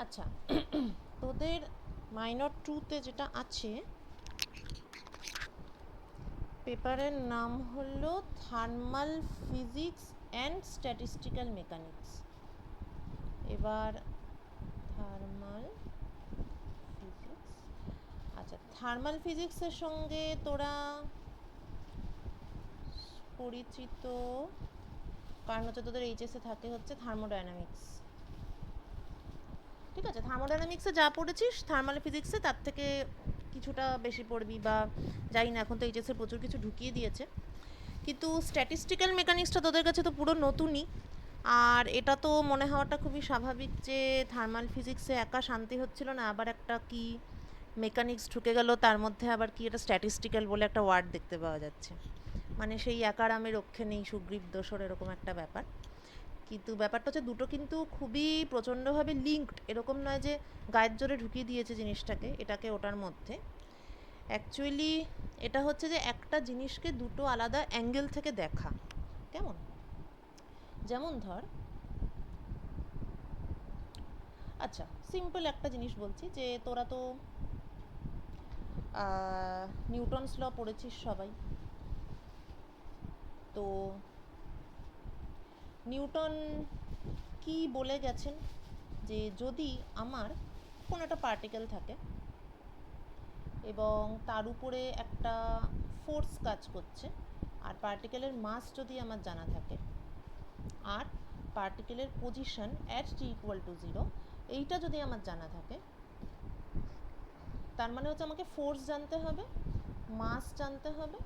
আচ্ছা, তোদের মাইনর টুতে যেটা আছে, পেপারের নাম হলো thermal physics and statistical mechanics. এবার থার্মাল ফিজিক্স, আচ্ছা থার্মাল ফিজিক্সের সঙ্গে তোরা পরিচিত, কারণ হচ্ছে তোদের এইচএসে থাকে হচ্ছে থার্মোডায়নামিক্স। ঠিক আছে, থার্মোডায়নামিক্সে যা পড়েছিস থার্মাল ফিজিক্সে তার থেকে কিছুটা বেশি পড়বি, বা জানি না, এখন তো এইচএসে প্রচুর কিছু ঢুকিয়ে দিয়েছে। কিন্তু স্ট্যাটিস্টিক্যাল মেকানিক্সটা তোদের কাছে তো পুরো নতুনই, আর এটা তো মনে হওয়াটা খুবই স্বাভাবিক যে থার্মাল ফিজিক্সে একা শান্তি হচ্ছিল না, আবার একটা কি মেকানিক্স ঢুকে গেল, তার মধ্যে আবার কি একটা স্ট্যাটিস্টিক্যাল বলে একটা ওয়ার্ড দেখতে পাওয়া যাচ্ছে। মানে সেই একার আমি রক্ষে নেই সুগ্রীব দোসর, এরকম একটা ব্যাপার। কিন্তু ব্যাপারটা হচ্ছে দুটো কিন্তু খুবই প্রচণ্ডভাবে লিঙ্কড, এরকম নয় যে গায়ের জোরে ঢুকিয়ে দিয়েছে জিনিসটাকে এটাকে ওটার মধ্যে। অ্যাকচুয়ালি এটা হচ্ছে যে একটা জিনিসকে দুটো আলাদা অ্যাঙ্গেল থেকে দেখা। কেমন? যেমন ধর, আচ্ছা সিম্পল একটা জিনিস বলছি, যে তোরা তো নিউটনস ল পড়েছিস সবাই। তো নিউটন কি বলে গেছেন যে যদি আমার কোনো একটা পার্টিকেল থাকে এবং তার উপরে একটা ফোর্স কাজ করছে, আর পার্টিকেলের মাস যদি আমার জানা থাকে, আর পার্টিকেলের position at T equal to 0, এইটা যদি আমার জানা থাকে, তার মানে হচ্ছে আমাকে ফোর্স জানতে হবে, মাস জানতে হবে,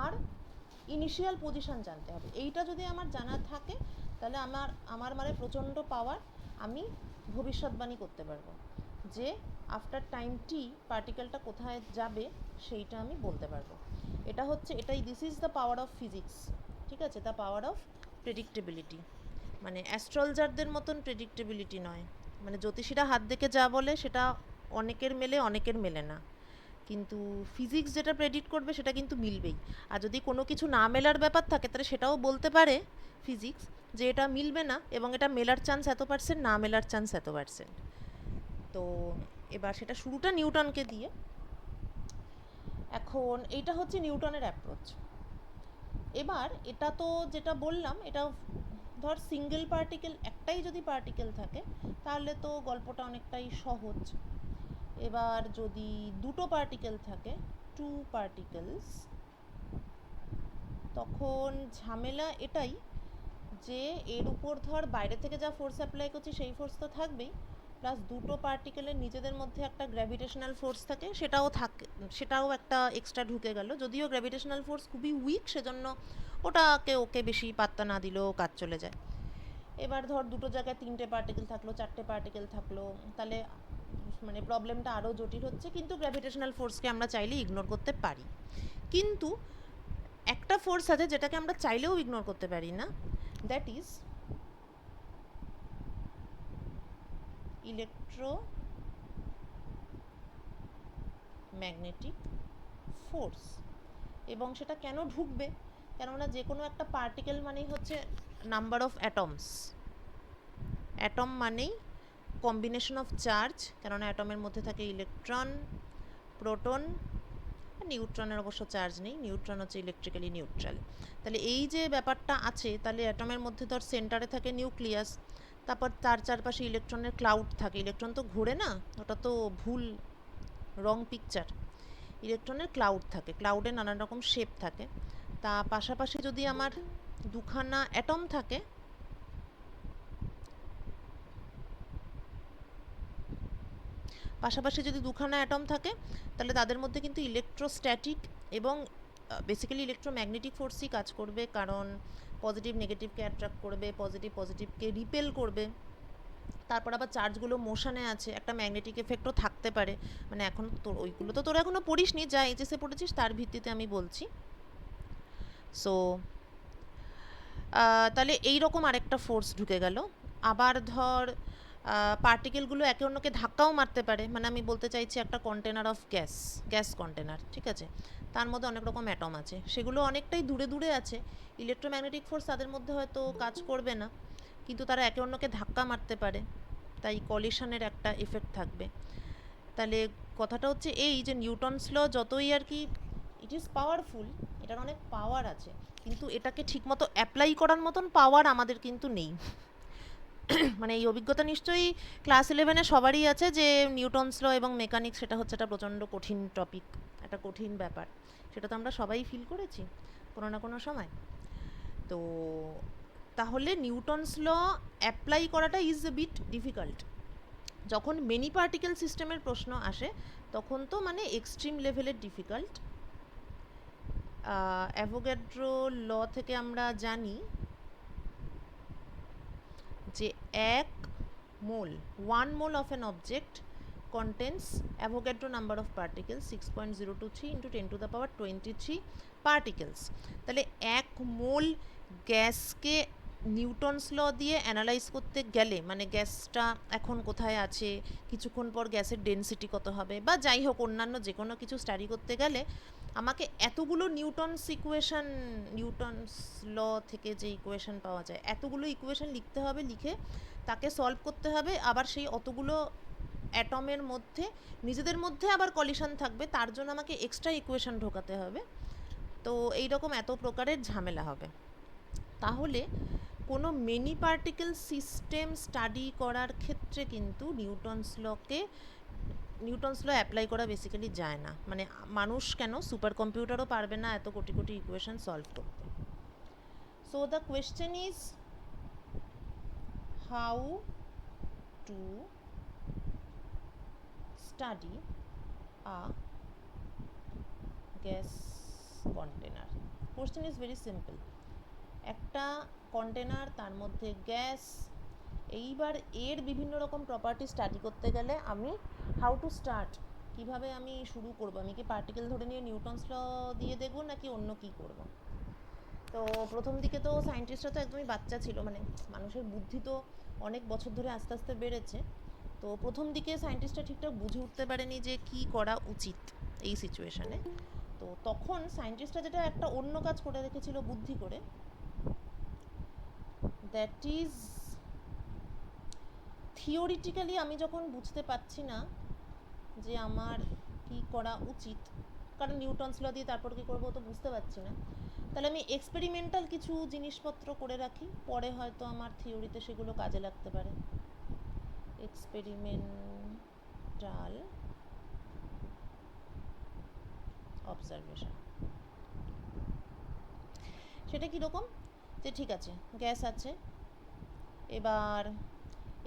আর ইনিশিয়াল পজিশন জানতে হবে। এইটা যদি আমার জানা থাকে, তাহলে আমার মানে প্রচণ্ড পাওয়ার, আমি ভবিষ্যৎবাণী করতে পারবো যে আফটার টাইম টি পার্টিকেলটা কোথায় যাবে সেইটা আমি বলতে পারবো। এটা হচ্ছে এটাই, this is the power of physics. ঠিক আছে, দ্য পাওয়ার অফ প্রেডিক্টেবিলিটি। মানে অ্যাস্ট্রোলজারদের মতন প্রেডিক্টেবিলিটি নয়, মানে জ্যোতিষীরা হাত দেখে যা বলে সেটা অনেকের মেলে অনেকের মেলে না, কিন্তু ফিজিক্স যেটা প্রেডিক্ট করবে সেটা কিন্তু মিলবেই। আর যদি কোনো কিছু না মেলার ব্যাপার থাকে তাহলে সেটাও বলতে পারে ফিজিক্স যে এটা মিলবে না, এবং এটা মেলার চান্স এত পার্সেন্ট, না মেলার চান্স এত পার্সেন্ট। তো এবার সেটা শুরুটা নিউটনকে দিয়ে। এখন এইটা হচ্ছে নিউটনের অ্যাপ্রোচ। এবার এটা তো যেটা বললাম, এটা ধর সিঙ্গেল পার্টিকেল, একটাই যদি পার্টিকেল থাকে তাহলে তো গল্পটা অনেকটাই সহজ। এবার যদি দুটো পার্টিকেল থাকে, টু পার্টিকেলস, তখন ঝামেলা এটাই যে এর উপর ধর বাইরে থেকে যা ফোর্স অ্যাপ্লাই করছি সেই ফোর্স তো থাকবেই, প্লাস দুটো পার্টিকেলের নিজেদের মধ্যে একটা গ্র্যাভিটেশনাল ফোর্স থাকে, সেটাও একটা এক্সট্রা ঢুকে গেল। যদিও গ্র্যাভিটেশনাল ফোর্স খুবই উইক, সেজন্য ওকে বেশি পাত্তা না দিলেও কাজ চলে যায়। এবার ধর দুটো জায়গায় তিনটে পার্টিকেল থাকলো, চারটে পার্টিকেল থাকলো, তাহলে মানে প্রবলেমটা আরও জটিল হচ্ছে। কিন্তু গ্র্যাভিটেশনাল ফোর্সকে আমরা চাইলে ইগনোর করতে পারি, কিন্তু একটা ফোর্স আছে যেটাকে আমরা চাইলেও ইগনোর করতে পারি না, দ্যাট ইজ ইলেকট্রোম্যাগনেটিক ফোর্স। এবং সেটা কেন ঢুকবে? কেননা যে কোনো একটা পার্টিকেল মানেই হচ্ছে নাম্বার অফ অ্যাটমস। অ্যাটম মানেই কম্বিনেশন অফ চার্জ, কেননা অ্যাটমের মধ্যে থাকে ইলেকট্রন, প্রোটন, নিউট্রনের অবশ্য চার্জ নেই, নিউট্রন হচ্ছে ইলেকট্রিক্যালি নিউট্রাল। তাহলে এই যে ব্যাপারটা আছে, তাহলে অ্যাটমের মধ্যে ধর সেন্টারে থাকে নিউক্লিয়াস, তারপর তার চারপাশে ইলেকট্রনের ক্লাউড থাকে। ইলেকট্রন তো ঘোরে না, ওটা তো ভুল, রং পিকচার। ইলেকট্রনের ক্লাউড থাকে, ক্লাউডে নানান রকম শেপ থাকে। তা পাশাপাশি যদি আমার দুখানা অ্যাটম থাকে, তাহলে তাদের মধ্যে কিন্তু ইলেকট্রোস্ট্যাটিক এবং বেসিক্যালি ইলেকট্রোম্যাগনেটিক ফোর্সই কাজ করবে, কারণ পজিটিভ নেগেটিভকে অ্যাট্রাক্ট করবে, পজিটিভকে রিপেল করবে। তারপর আবার চার্জগুলো মোশনে আছে, একটা ম্যাগনেটিক এফেক্টও থাকতে পারে। মানে এখন তোর ওইগুলো তো তোরা এখনও পড়িসনি, যা এইচএসে পড়েছিস তার ভিত্তিতে আমি বলছি। সো তাহলে এই রকম আরেকটা ফোর্স ঢুকে গেল। আবার ধর পার্টিকেলগুলো একে অন্যকে ধাক্কাও মারতে পারে, মানে আমি বলতে চাইছি একটা কন্টেনার অফ গ্যাস কন্টেনার, ঠিক আছে, তার মধ্যে অনেক রকম অ্যাটম আছে, সেগুলো অনেকটাই দূরে দূরে আছে। ইলেকট্রোম্যাগনেটিক ফোর্স তাদের মধ্যে হয়তো কাজ করবে না, কিন্তু তারা একে অন্যকে ধাক্কা মারতে পারে। তাই কলিশনের একটা এফেক্ট থাকবে। তাহলে কথাটা হচ্ছে এই যে নিউটনস ল যতই আর কি ইট ইজ পাওয়ারফুল, এটার অনেক পাওয়ার আছে, কিন্তু এটাকে ঠিকমতো অ্যাপ্লাই করার মতন পাওয়ার আমাদের কিন্তু নেই। মানে এই অভিজ্ঞতা নিশ্চয়ই ক্লাস 11-এ সবারই আছে যে নিউটনস ল এবং মেকানিক্স সেটা হচ্ছে একটা প্রচণ্ড কঠিন টপিক, একটা কঠিন ব্যাপার, সেটা তো আমরা সবাই ফিল করেছি কোনো না কোনো সময়। তো তাহলে নিউটনস ল অ্যাপ্লাই করাটা ইজ এ বিট ডিফিকাল্ট। যখন মেনি পার্টিকেল সিস্টেমের প্রশ্ন আসে তখন তো মানে এক্সট্রিম লেভেলের ডিফিকাল্ট। অ্যাভোগাড্রো ল থেকে আমরা জানি যে 1 mole of an object contains Avogadro number of particles 6.023 into 10 to the power 23 particles। তাহলে 1 মোল গ্যাসকে নিউটনস ল দিয়ে অ্যানালাইজ করতে গেলে মানে গ্যাসটা এখন কোথায় আছে, কিছুক্ষণ পর গ্যাসের ডেনসিটি কত হবে, বা যাই হোক অন্যান্য যে কোনো কিছু স্টাডি করতে গেলে আমাকে এতগুলো নিউটনস ল থেকে যে ইকুয়েশন পাওয়া যায় এতগুলো ইকুয়েশন লিখতে হবে, লিখে তাকে সলভ করতে হবে, আবার সেই অতগুলো অ্যাটমের মধ্যে নিজেদের মধ্যে আবার কলিশন থাকবে, তার জন্য আমাকে এক্সট্রা ইকুয়েশন ঢোকাতে হবে। তো এইরকম এত প্রকারের ঝামেলা হবে। তাহলে কোনো মেনি পার্টিকেল সিস্টেম স্টাডি করার ক্ষেত্রে কিন্তু নিউটনস ল অ্যাপ্লাই করা বেসিক্যালি যায় না। মানে মানুষ কেন, সুপার কম্পিউটারও পারবে না এত কোটি কোটি ইকুয়েশন সলভ করতে। So the question is how to study a gas container. Question is very simple. একটা কন্টেনার, তার মধ্যে গ্যাস, এইবার এর বিভিন্ন রকম প্রপার্টি স্টাডি করতে গেলে আমি হাউ টু স্টার্ট, কিভাবে আমি শুরু করব, আমি কি পার্টিকেল ধরে নিয়ে নিউটনস ল দিয়ে দেখব নাকি অন্য কি করব। তো প্রথম দিকে তো সায়েন্টিস্টরা তো একদমই বাচ্চা ছিল, মানে মানুষের বুদ্ধি তো অনেক বছর ধরে আস্তে আস্তে বেড়েছে। তো প্রথম দিকে সায়েন্টিস্টরা ঠিকঠাক বুঝে উঠতে পারেনি যে কি করা উচিত এই সিচুয়েশানে। তো তখন সায়েন্টিস্টরা যেটা একটা অন্য কাজ করে রেখেছিল বুদ্ধি করে, দ্যাট ইজ থিওরিটিক্যালি আমি যখন বুঝতে পারছি না যে আমার কি করা উচিত, কারণ নিউটনস ল দিয়ে তারপর কি করবো তো বুঝতে পারছি না, তাহলে আমি এক্সপেরিমেন্টাল কিছু জিনিসপত্র করে রাখি, পরে হয়তো আমার থিওরিতে সেগুলো কাজে লাগতে পারে। এক্সপেরিমেন্টাল অবজারভেশন, সেটা কীরকম, যে ঠিক আছে গ্যাস আছে, এবার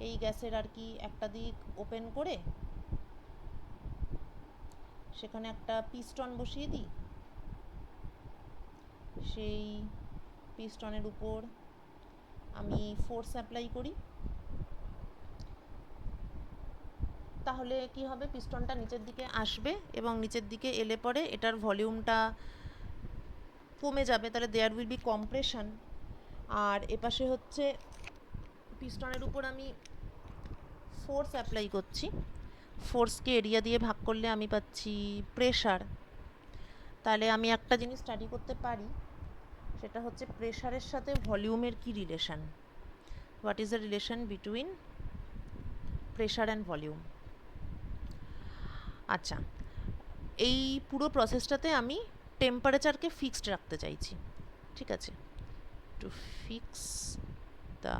এই গ্যাসের আর কি একটা দিক ওপেন করে সেখানে একটা পিস্টন বসিয়ে দিই, সেই পিস্টনের উপর আমি ফোর্স অ্যাপ্লাই করি, তাহলে কি হবে, পিস্টনটা নিচের দিকে আসবে এবং নিচের দিকে এলে পরে এটার ভলিউমটা কমে যাবে, তাহলে দেয়ার উইল বি কম্প্রেশন। আর এপাশে হচ্ছে পিস্টনের উপর আমি ফোর্স অ্যাপ্লাই করছি, ফোর্সকে এরিয়া দিয়ে ভাগ করলে আমি পাচ্ছি প্রেশার। তাহলে আমি একটা জিনিস স্টাডি করতে পারি, সেটা হচ্ছে প্রেশারের সাথে ভলিউমের কি relation, what is the relation between pressure and volume. আচ্ছা, এই পুরো প্রসেসটাতে আমি টেম্পারেচারকে ফিক্সড রাখতে চাইছি, ঠিক আছে, টু ফিক্স দ্য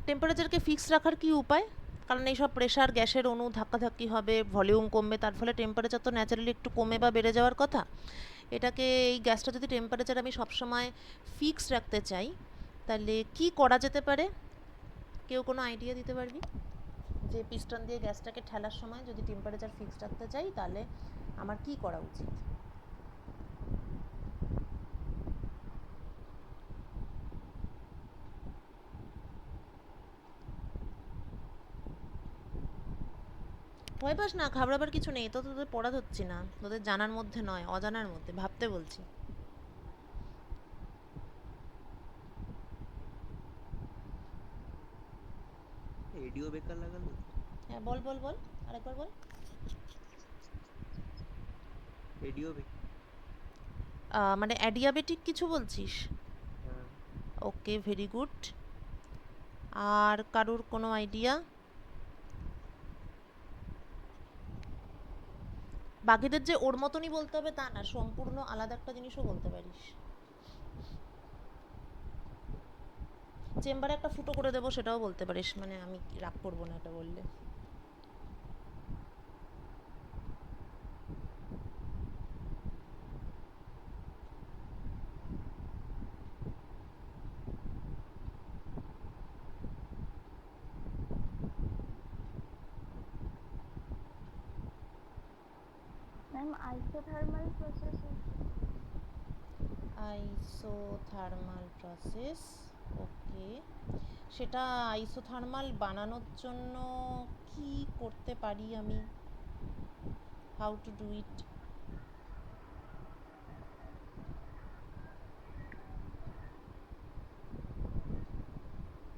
টেম্পারেচারকে ফিক্স রাখার কি উপায়, কারণ এইসব প্রেশার গ্যাসের অণু ধাক্কাধাক্কি হবে, ভলিউম কমবে, তার ফলে টেম্পারেচার তো ন্যাচারালি একটু কমে বা বেড়ে যাওয়ার কথা। এটাকে এই গ্যাসটা যদি টেম্পারেচার আমি সবসময় ফিক্স রাখতে চাই তাহলে কি করা যেতে পারে, কেউ কোনো আইডিয়া দিতে পারবি, যে পিস্টন দিয়ে গ্যাসটাকে ঠেলার সময় যদি টেম্পারেচার ফিক্সড রাখতে চাই তাহলে আমার কি করা উচিত। ভয় পাস না, ঘাবড়াবার কিছু নেই, তো তোদের পড়া হচ্ছে না, তোদের জানার মধ্যে নয়, অজানার মধ্যে, ভাবতে বলছি। রেডিও বেকার লাগালো। হ্যাঁ বল বল বল, আরেকবার বল। রেডিও মানে অ্যাডিয়াবেটিক কিছু বলছিস? হ্যাঁ। ওকে, ভেরি গুড। আর কারুর কোনো আইডিয়া? বাকিদের যে ওর মতনই বলতে হবে তা না, সম্পূর্ণ আলাদা একটা জিনিসও বলতে পারিস। চেম্বারে একটা ফুটো করে দেবো সেটাও বলতে পারিস, মানে আমি রাগ করবো না এটা বললে। Ma'am isothermal process. Isothermal process, okay. সেটা আইসোথার্মাল বানানোর জন্য কি করতে পারি আমি? How to do it?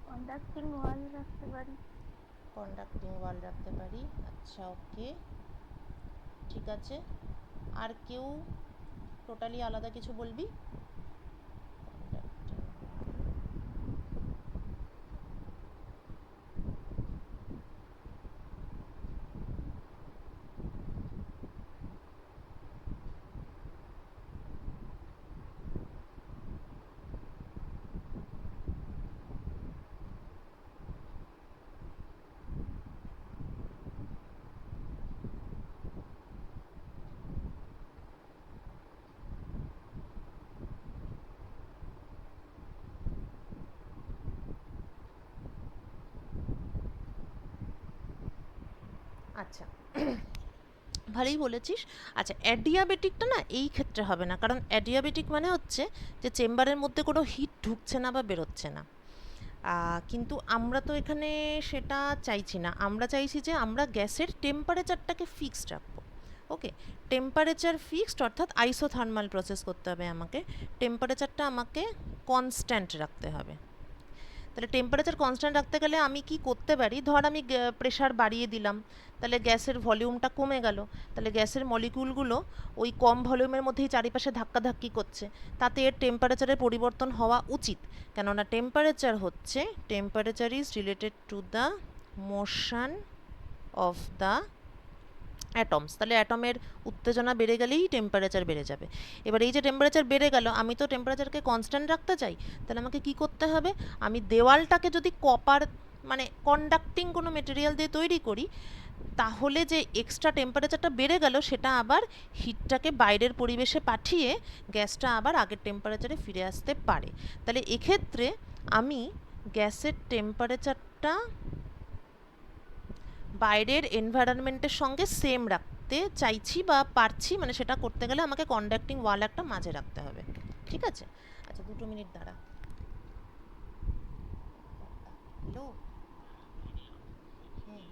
Conducting wall রাখতে পারি। কন্ডাক্টিং ওয়াল রাখতে পারি, আচ্ছা ওকে, ঠিক আছে। আর কেউ টোটালি আলাদা কিছু বলবি? আচ্ছা, ভালোই বলেছিস। আচ্ছা, অ্যাডিয়াবেটিকটা না এই ক্ষেত্রে হবে না, কারণ অ্যাডিয়াবেটিক মানে হচ্ছে যে চেম্বারের মধ্যে কোনো হিট ঢুকছে না বা বেরোচ্ছে না। কিন্তু আমরা তো এখানে সেটা চাইছি না, আমরা চাইছি যে আমরা গ্যাসের টেম্পারেচারটাকে ফিক্সড রাখবো। ওকে, টেম্পারেচার ফিক্সড অর্থাৎ আইসোথার্মাল প্রসেস করতে হবে আমাকে, টেম্পারেচারটা আমাকে কনস্ট্যান্ট রাখতে হবে। তাহলে টেম্পারেচার কনস্ট্যান্ট রাখতে গেলে আমি কি করতে পারি? ধর আমি প্রেশার বাড়িয়ে দিলাম, তাহলে গ্যাসের ভলিউমটা কমে গেল, তাহলে গ্যাসের মলিকিউলগুলো ওই কম ভলিউমের মধ্যেই চারিপাশে ধাক্কাধাক্কি করছে, তাতে এর টেম্পারেচারের পরিবর্তন হওয়া উচিত। কেননা temperature is related to the motion of the atoms. তাহলে অ্যাটমের উত্তেজনা বেড়ে গেলেই টেম্পারেচার বেড়ে যাবে। এবার এই যে টেম্পারেচার বেড়ে গেল, আমি তো টেম্পারেচারকে কনস্ট্যান্ট রাখতে চাই, তাহলে আমাকে কি করতে হবে? আমি দেওয়ালটাকে যদি কপার মানে কন্ডাক্টিং কোনো মেটেরিয়াল দিয়ে তৈরি করি, তাহলে যে এক্সট্রা টেম্পারেচারটা বেড়ে গেল সেটা আবার হিটটাকে বাইরের পরিবেশে পাঠিয়ে গ্যাসটা আবার আগের টেম্পারেচারে ফিরে আসতে পারে। তাহলে এক্ষেত্রে আমি গ্যাসের টেম্পারেচারটা বাইরের এনভায়রনমেন্টের সঙ্গে সেম রাখতে চাইছি বা পারছি, মানে সেটা করতে গেলে আমাকে কন্ডাক্টিং ওয়াল একটা মাঝে রাখতে হবে। ঠিক আছে, আচ্ছা 2 মিনিট দাঁড়া। হ্যালো। হুম।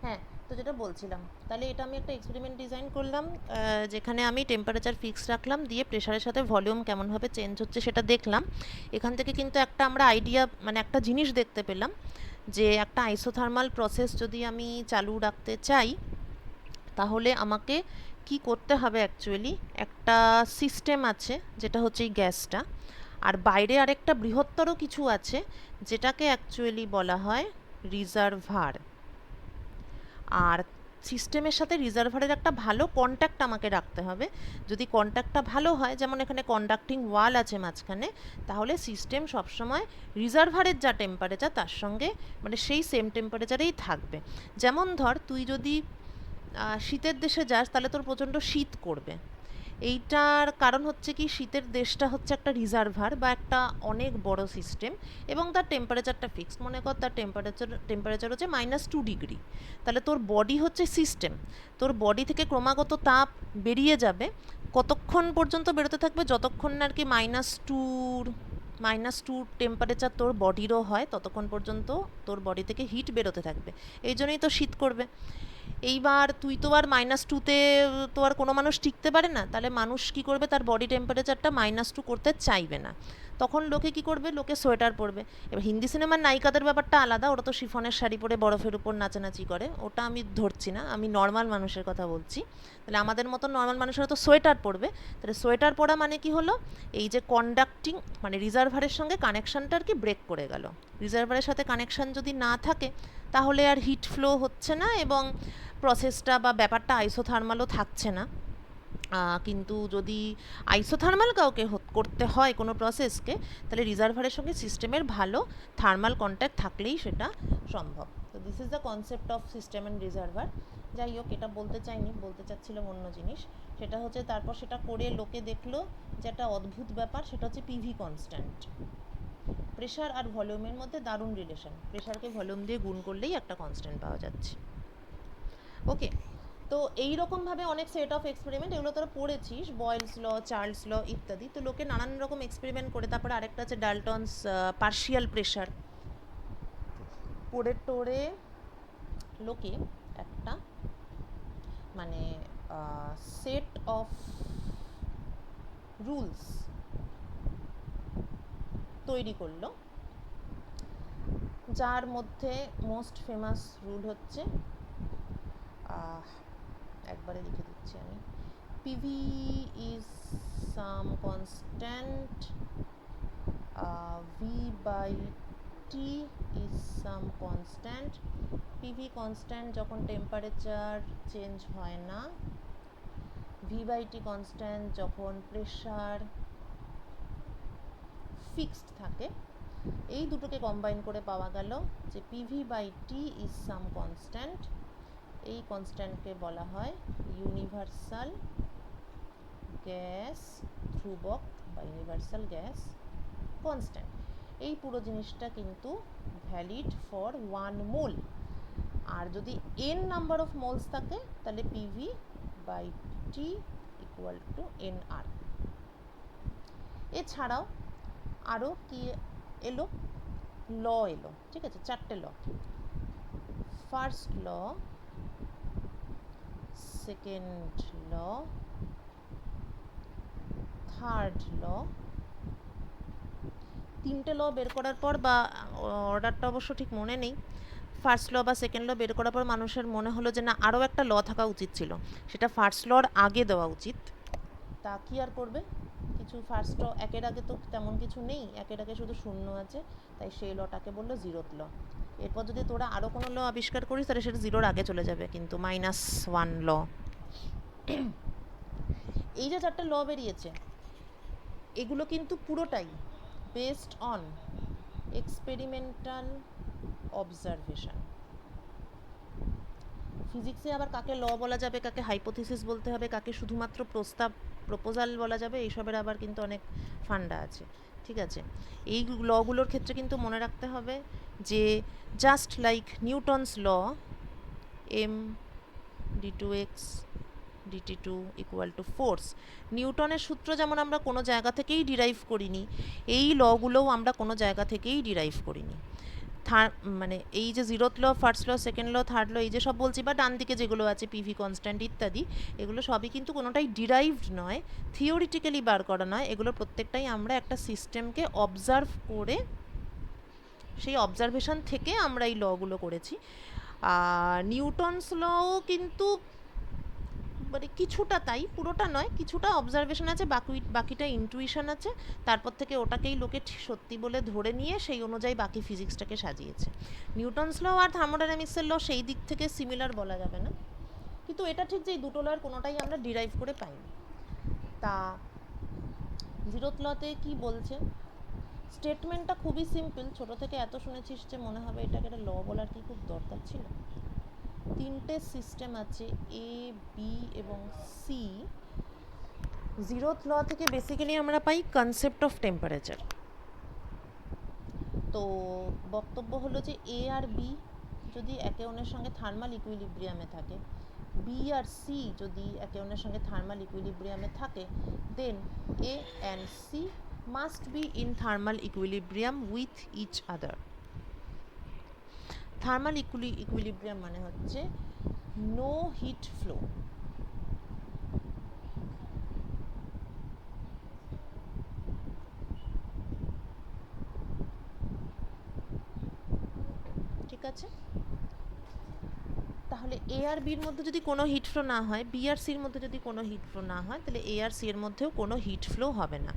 হ্যাঁ, তো যেটা বলছিলাম, তাহলে এটা আমি একটা এক্সপেরিমেন্ট ডিজাইন করলাম, যেখানে আমি টেম্পারেচার ফিক্স রাখলাম, দিয়ে প্রেশারের সাথে ভলিউম কেমনভাবে চেঞ্জ হচ্ছে সেটা দেখলাম। এখান থেকে কিন্তু একটা আমরা আইডিয়া, মানে একটা জিনিস দেখতে পেলাম যে একটা আইসোথার্মাল প্রসেস যদি আমি চালু রাখতে চাই, তাহলে আমাকে কি করতে হবে অ্যাকচুয়ালি, একটা সিস্টেম আছে যেটা হচ্ছে এই গ্যাসটা, আর বাইরে আরেকটা বৃহত্তর কিছু আছে যেটাকে অ্যাকচুয়ালি বলা হয় রিজার্ভার। আর সিস্টেমের সাথে রিজার্ভারের একটা ভালো কন্ট্যাক্ট আমাকে রাখতে হবে। যদি কন্ট্যাক্টটা ভালো হয়, যেমন এখানে কন্ডাক্টিং ওয়াল আছে মাঝখানে, তাহলে সিস্টেম সবসময় রিজার্ভারের যা টেম্পারেচার তার সঙ্গে মানে সেই সেম টেম্পারেচারেই থাকবে। যেমন ধর তুই যদি শীতের দেশে যাস তাহলে তোর প্রচণ্ড শীত করবে। এইটার কারণ হচ্ছে কি, শীতের দেশটা হচ্ছে একটা রিজার্ভার বা একটা অনেক বড় সিস্টেম, এবং তার টেম্পারেচারটা ফিক্সড। মনে কর তার টেম্পারেচার হচ্ছে -2 ডিগ্রি। তাহলে তোর বডি হচ্ছে সিস্টেম, তোর বডি থেকে ক্রমাগত তাপ বেরিয়ে যাবে। কতক্ষণ পর্যন্ত বেরোতে থাকবে? যতক্ষণ না আর কি -2 টেম্পারেচার তোর বডিরও হয়, ততক্ষণ পর্যন্ত তোর বডি থেকে হিট বেরোতে থাকবে। এই জন্যই তো শীত করবে। এইবার তুই তো আর -2তে তো আর কোনো মানুষ টিকতে পারে না, তাহলে মানুষ কি করবে, তার বডি টেম্পারেচারটা -2 করতে চাইবে না। তখন লোকে কি করবে, লোকে সোয়েটার পরবে। এবার হিন্দি সিনেমার নায়িকাদের ব্যাপারটা আলাদা, ওরা তো শিফনের শাড়ি পরে বরফের উপর নাচানাচি করে, ওটা আমি ধরছি না, আমি নর্মাল মানুষের কথা বলছি। তাহলে আমাদের মতো নর্মাল মানুষেরা তো সোয়েটার পরবে। তাহলে সোয়েটার পরা মানে কি হলো, এই যে কন্ডাক্টিং মানে রিজার্ভারের সঙ্গে কানেকশানটা আর কি ব্রেক করে গেল। রিজার্ভারের সাথে কানেকশান যদি না থাকে, তাহলে আর হিট ফ্লো হচ্ছে না এবং প্রসেসটা বা ব্যাপারটা আইসোথার্মালও থাকছে না। কিন্তু যদি আইসোথার্মাল কাউকে করতে হয় কোনো প্রসেসকে, তাহলে রিজার্ভারের সঙ্গে সিস্টেমের ভালো থার্মাল কন্ট্যাক্ট থাকলেই সেটা সম্ভব। তো this is the concept of system and reservoir. যাই হোক, এটা বলতে চাইনি, বলতে চাচ্ছিলাম অন্য জিনিস। সেটা হচ্ছে তারপর সেটা করে লোকে দেখলো যে একটা অদ্ভুত ব্যাপার, সেটা হচ্ছে পিভি কনস্ট্যান্ট। প্রেশার আর ভলিউমের মধ্যে দারুণ রিলেশন, প্রেশারকে ভলিউম দিয়ে গুণ করলেই একটা কনস্ট্যান্ট পাওয়া যাচ্ছে। ওকে, তো এইরকমভাবে অনেক সেট অফ এক্সপেরিমেন্ট, এগুলো তোরা পড়েছিস, বয়েলস ল, চার্লস ল ইত্যাদি। তো লোকে নানান রকম এক্সপেরিমেন্ট করে, তারপরে আরেকটা আছে ডাল্টনস পার্শিয়াল প্রেশার, পড়ে টোরে লোকে একটা মানে সেট অফ রুলস তৈরি করলো, যার মধ্যে মোস্ট ফেমাস রুল হচ্ছে, একবারে লিখে দিচ্ছি আমি, PV is some constant, V by T is some constant. PV constant যখন টেম্পারেচার চেঞ্জ হয় না, V by T constant যখন প্রেশার ফিক্সড থাকে। এই দুটোকে কম্বাইন করে পাওয়া গেল যে PV by T is some constant। এই কনস্ট্যান্টকে বলা হয় ইউনিভার্সাল গ্যাস ধ্রুবক বা ইউনিভার্সাল গ্যাস কনস্ট্যান্ট। এই পুরো জিনিসটা কিন্তু ভ্যালিড ফর 1 মোল। আর যদি n নাম্বার অফ মোলস থাকে, তাহলে PV by T equal to NR। এছাড়াও আরও কি এলো, ল এলো, ঠিক আছে, 4টে law. First law, second law, third law. 3টে ল বের করার পর, বা অর্ডারটা অবশ্য ঠিক মনে নেই, ফার্স্ট ল বা সেকেন্ড ল বের করার পর মানুষের মনে হলো যে না, আরও একটা ল থাকা উচিত ছিল, সেটা ফার্স্ট লর আগে দেওয়া উচিত। তা কি আর করবে, কিছু ফার্স্ট ল একের আগে তো তেমন কিছু নেই, একের আগে শুধু শূন্য আছে, তাই সেই লটাকে বললো জিরোথ ল। এরপর যদি তোরা আরও কোনো ল আবিষ্কার করিস, তাহলে সেটা জিরোর আগে চলে যাবে, কিন্তু -1 ল। এই যে 4টে ল বেরিয়েছে, এগুলো কিন্তু পুরোটাই বেসড অন এক্সপেরিমেন্টাল অবজারভেশন। ফিজিক্সে আবার কাকে ল বলা যাবে, কাকে হাইপোথিসিস বলতে হবে, কাকে শুধুমাত্র প্রপোজাল বলা যাবে, এইসবের আবার কিন্তু অনেক ফান্ডা আছে, ঠিক আছে। এই লগুলোর ক্ষেত্রে কিন্তু মনে রাখতে হবে যে just like Newton's law, m(d2x dt2 equal to force), নিউটনের সূত্র যেমন আমরা কোনো জায়গা থেকেই ডিরাইভ করিনি, এই লগুলোও আমরা কোনো জায়গা থেকেই ডিরাইভ করিনি। মানে এই যে zeroth law, first law, second law, third law, এই যে সব বলছি, বা ডান দিকে যেগুলো আছে পিভি কনস্ট্যান্ট ইত্যাদি, এগুলো সবই কিন্তু কোনোটাই ডিরাইভড নয়, থিওরিটিক্যালি বার করা নয়, এগুলো প্রত্যেকটাই আমরা একটা সিস্টেমকে অবজার্ভ করে সেই অবজারভেশন থেকে আমরা এই লগুলো করেছি। আর নিউটনস লও কিন্তু মানে কিছুটা, তাই পুরোটা নয়, কিছুটা অবজারভেশন আছে, বাকিটা ইনটুইশন আছে, তারপর থেকে ওটাকেই লোকে সত্যি বলে ধরে নিয়ে সেই অনুযায়ী বাকি ফিজিক্সটাকে সাজিয়েছে। নিউটনস ল আর থার্মোডাইনামিক্সের ল সেই দিক থেকে সিমিলার বলা যাবে না, কিন্তু এটা ঠিক যে এই দুটো লয়ের কোনোটাই আমরা ডিরাইভ করে পাইনি। তা জিরোথ লতে কি বলছে, স্টেটমেন্টটা খুবই সিম্পল, ছোট থেকে এত শুনেছিস যে মনে হবে এটাকে একটা ল বলার কি খুব দরকার ছিল। তিনটে সিস্টেম আছে, এ, বি এবং সি। জিরোথ ল থেকে বেসিক্যালি আমরা পাই কনসেপ্ট অফ টেম্পারেচার। তো বক্তব্য হলো যে এ আর বি যদি একে অন্যের সঙ্গে থার্মাল ইকুইলিব্রিয়ামে থাকে, বি আর সি যদি একে অন্যের সঙ্গে থার্মাল ইকুইলিব্রিয়ামে থাকে, then A and C must be in thermal equilibrium with each other. Thermal equilibrium মানে হচ্ছে নো হিট ফ্লো। ঠিক আছে, তাহলে এ আর বির মধ্যে যদি কোনো হিট ফ্লো না হয়, বি আর সির মধ্যে যদি কোনো হিট ফ্লো না হয়, তাহলে এ আর সি এর মধ্যেও কোনো হিট ফ্লো হবে না।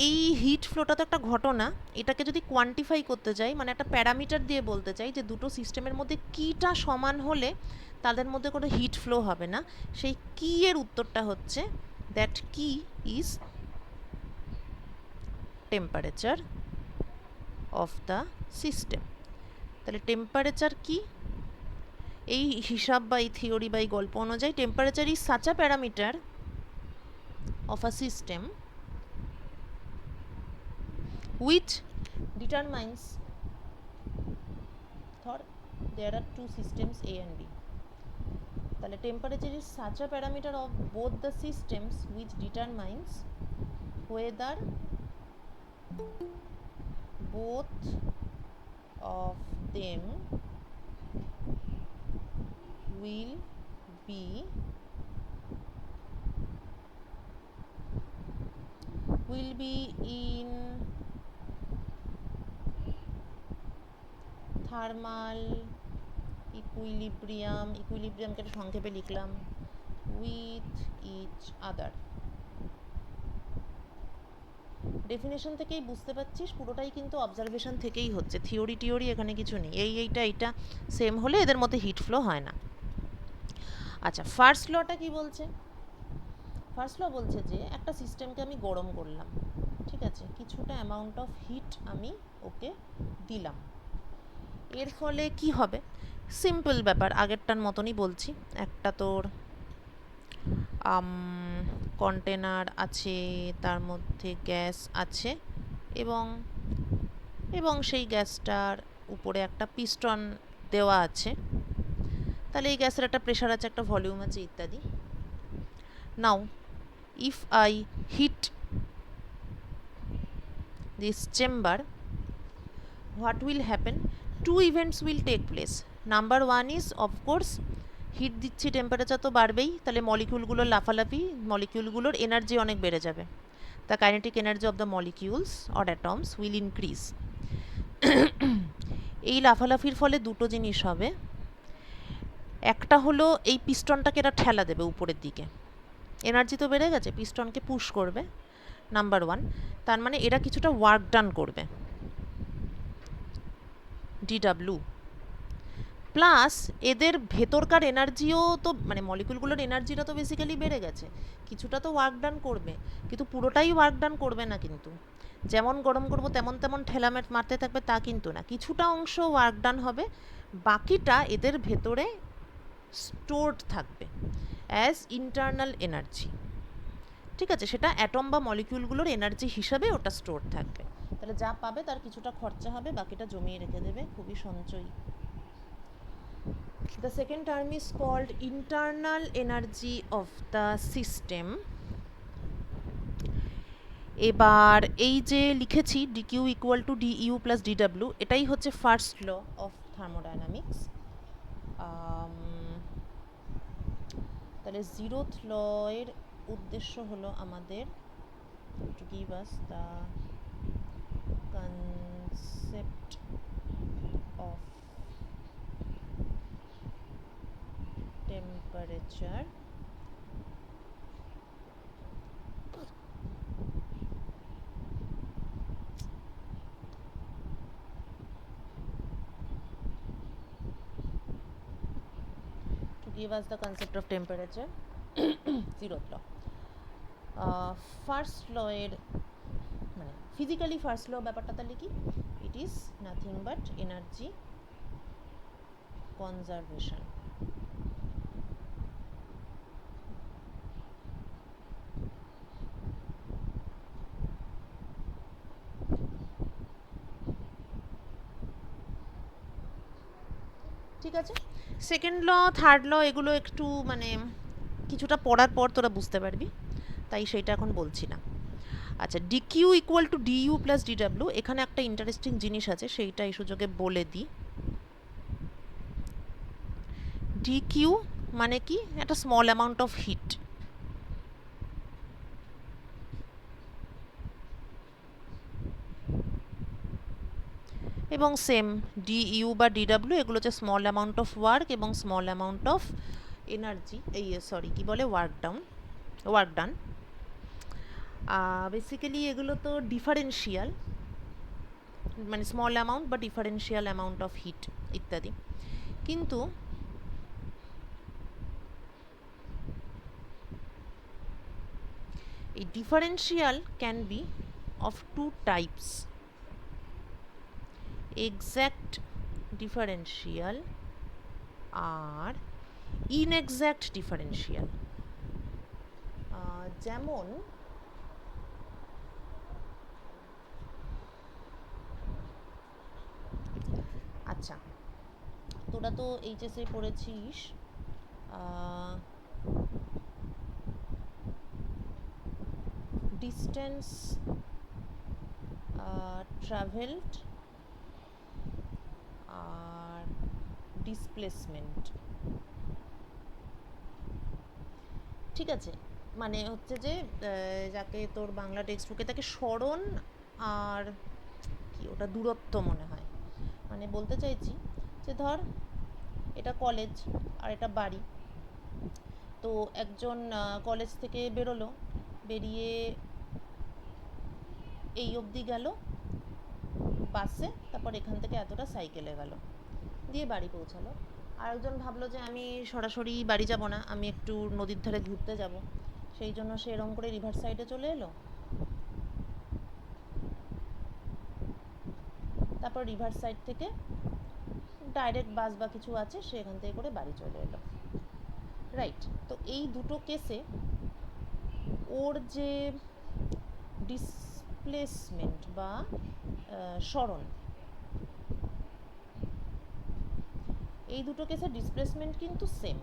এই হিট ফ্লোটা তো একটা ঘটনা, এটাকে যদি কোয়ান্টিফাই করতে যাই, মানে একটা প্যারামিটার দিয়ে বলতে চাই যে দুটো সিস্টেমের মধ্যে কিটা সমান হলে তাদের মধ্যে কোনো হিট ফ্লো হবে না, সেই কি এর উত্তরটা হচ্ছে দ্যাট কি is temperature of the system. তাহলে টেম্পারেচার কি, এই হিসাব বা এই থিওরি বা এই গল্প অনুযায়ী temperature is such a parameter of a system which determines, thought there are two systems A and B, তাহলে temperature is such a parameter of both the systems which determines whether both of them will be in thermal ইকুইলিব্রিয়ামকে একটা সংক্ষেপে লিখলাম, with each other. Definition থেকেই বুঝতে পারছিস পুরোটাই কিন্তু অবজারভেশন থেকেই হচ্ছে, থিওরি এখানে কিছু নেই। এইটা সেম হলে এদের মধ্যে হিট ফ্লো হয় না। আচ্ছা, ফার্স্ট লটা কি বলছে? ফার্স্ট ল বলছে যে একটা সিস্টেমকে আমি গরম করলাম, ঠিক আছে, কিছুটা অ্যামাউন্ট অফ হিট আমি ওকে দিলাম, এর ফলে কি হবে? সিম্পল ব্যাপার, আগেরটার মতনই বলছি। একটা তোর কন্টেনার আছে, তার মধ্যে গ্যাস আছে এবং সেই গ্যাসটার উপরে একটা পিস্টন দেওয়া আছে, তাহলে এই গ্যাসের একটা প্রেশার আছে, একটা ভলিউম আছে ইত্যাদি। নাও if I heat this chamber, what will happen? Two events will take place. Number one is of course heat দিচ্ছি, টেম্পারেচার তো বাড়বেই, তাহলে মলিকিউলগুলোর লাফালাফি, মলিকিউলগুলোর এনার্জি অনেক বেড়ে যাবে, the kinetic energy of the molecules or atoms will increase. এই লাফালাফির ফলে দুটো জিনিস হবে, একটা হলো এই পিস্টনটাকে এরা ঠেলা দেবে উপরের দিকে, এনার্জি তো বেড়ে গেছে, পিস্টনকে পুশ করবে, নাম্বার ওয়ান। তার মানে এরা কিছুটা ওয়ার্ক ডান করবে, ডিডাব্লিউ, প্লাস এদের ভেতরকার এনার্জিও তো, মানে মলিকুলগুলোর এনার্জিটা তো বেসিক্যালি বেড়ে গেছে, কিছুটা তো ওয়ার্ক ডান করবে, কিন্তু পুরোটাই ওয়ার্ক ডান করবে না কিন্তু, যেমন গরম করবো তেমন ঠেলামেট মারতে থাকবে তা কিন্তু না, কিছুটা অংশ ওয়ার্ক ডান হবে, বাকিটা এদের ভেতরে স্টোরড থাকবে অ্যাজ ইন্টারনাল এনার্জি। ঠিক আছে, সেটা অ্যাটম বা মলিকিউলগুলোর এনার্জি হিসাবে ওটা স্টোর থাকবে, তাহলে যা পাবে তার কিছুটা খরচা হবে, বাকিটা জমিয়ে রেখে দেবে, খুবই সঞ্চয়ী। The second term is called internal energy of the system. এবার এই যে লিখেছি DQ equal to DU plus DW, এটাই হচ্ছে ফার্স্ট ল অফ থার্মোডাইনামিক্স। তাহলে জিরোথ ল এর উদ্দেশ্য হলো আমাদের to give us the concept of temperature give us the concept of temperature. Zeroth law. First law এর মানে ফিজিক্যালি ফার্স্ট ল ব্যাপারটা তাহলে কি, it is nothing but energy conservation. ঠিক আছে, সেকেন্ড ল থার্ড ল এগুলো একটু মানে কিছুটা পড়ার পর তোরা বুঝতে পারবি, তাই সেইটা এখন বলছি না। আচ্ছা, DQ equal to DU plus DW, এখানে একটা ইন্টারেস্টিং জিনিস আছে, সেইটা এই সুযোগে বলে দিই। ডিকিউ মানে কি, একটা স্মল অ্যামাউন্ট অফ হিট, এবং সেম ডিইউ বা ডিডাব্লিউ এগুলো হচ্ছে স্মল অ্যামাউন্ট অফ ওয়ার্ক এবং স্মল অ্যামাউন্ট অফ এনার্জি, এই সরি কি বলে ওয়ার্ক ডান। বেসিক্যালি এগুলো তো ডিফারেন্সিয়াল, মানে স্মল অ্যামাউন্ট বা ডিফারেন্সিয়াল অ্যামাউন্ট অফ হিট ইত্যাদি। কিন্তু এই differential can be of two types, exact differential আর ইনএক্স্যাক্ট ডিফারেন্সিয়াল। যেমন আচ্ছা, তোরা তো এইচএসে পড়েছিস ডিস্টেন্স ট্রাভেলড আর ডিসপ্লেসমেন্ট। ঠিক আছে, মানে হচ্ছে যে যাকে তোর বাংলা টেক্সট বুকে তাকে সরণ আর কি ওটা দূরত্ব মনে হয়, মানে বলতে চাইছি যে ধর এটা কলেজ আর এটা বাড়ি, তো একজন কলেজ থেকে বেরোলো, বেরিয়ে এই অবধি গেল বাসে, তারপর এখান থেকে এতটা সাইকেলে গেল, দিয়ে বাড়ি পৌঁছালো। আর একজন ভাবলো যে আমি সরাসরি বাড়ি যাব না, আমি একটু নদীর ধারে ঘুরতে যাব, সেই জন্য সে এরকম করে রিভার সাইডে চলে এলো, তারপর রিভার সাইড থেকে ডাইরেক্ট বাস বা কিছু আছে সে এখান থেকে করে বাড়ি চলে এলো, রাইট। তো এই দুটো কেসে ওর যে ডিসপ্লেসমেন্ট বা সরণ, এই দুটো কেসে ডিসপ্লেসমেন্ট কিন্তু সেম,